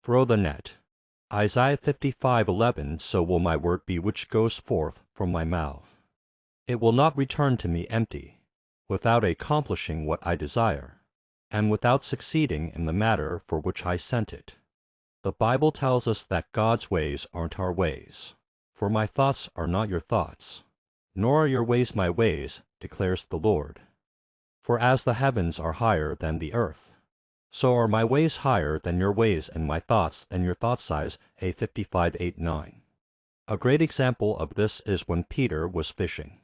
Throw the net. Isaiah 55:11. So will my word be which goes forth from my mouth. It will not return to me empty, without accomplishing what I desire, and without succeeding in the matter for which I sent it. The Bible tells us that God's ways aren't our ways. For my thoughts are not your thoughts, nor are your ways my ways, declares the Lord. For as the heavens are higher than the earth, so are my ways higher than your ways, and my thoughts than your thoughts. Isaiah 55:8-9. A great example of this is when Peter was fishing.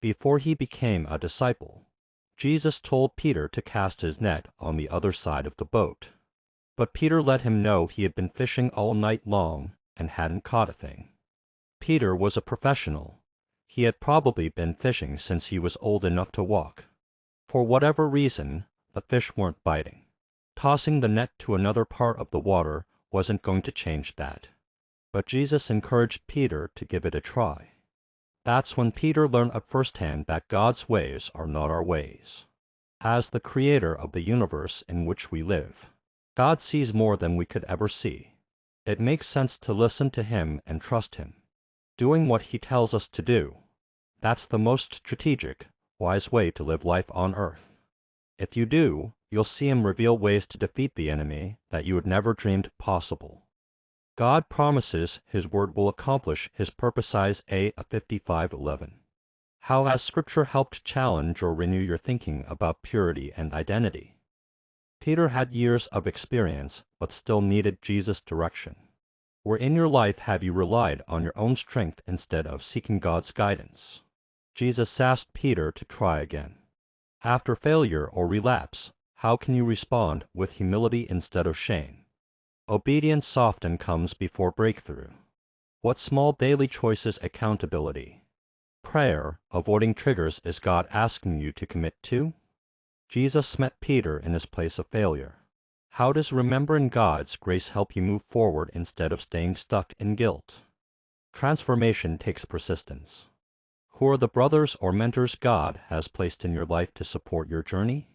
Before he became a disciple, Jesus told Peter to cast his net on the other side of the boat. But Peter let him know he had been fishing all night long and hadn't caught a thing. Peter was a professional. He had probably been fishing since he was old enough to walk. For whatever reason, the fish weren't biting. Tossing the net to another part of the water wasn't going to change that. But Jesus encouraged Peter to give it a try. That's when Peter learned at firsthand that God's ways are not our ways. As the creator of the universe in which we live, God sees more than we could ever see. It makes sense to listen to Him and trust Him, doing what He tells us to do. That's the most strategic, wise way to live life on earth. If you do, you'll see Him reveal ways to defeat the enemy that you had never dreamed possible. God promises His word will accomplish His purpose. Isaiah 55:11. How has Scripture helped challenge or renew your thinking about purity and identity? Peter had years of experience, but still needed Jesus' direction. Where in your life have you relied on your own strength instead of seeking God's guidance? Jesus asked Peter to try again. After failure or relapse, how can you respond with humility instead of shame? Obedience often comes before breakthrough. What small daily choices, accountability, prayer, avoiding triggers is God asking you to commit to? Jesus met Peter in his place of failure. How does remembering God's grace help you move forward instead of staying stuck in guilt? Transformation takes persistence. Who are the brothers or mentors God has placed in your life to support your journey?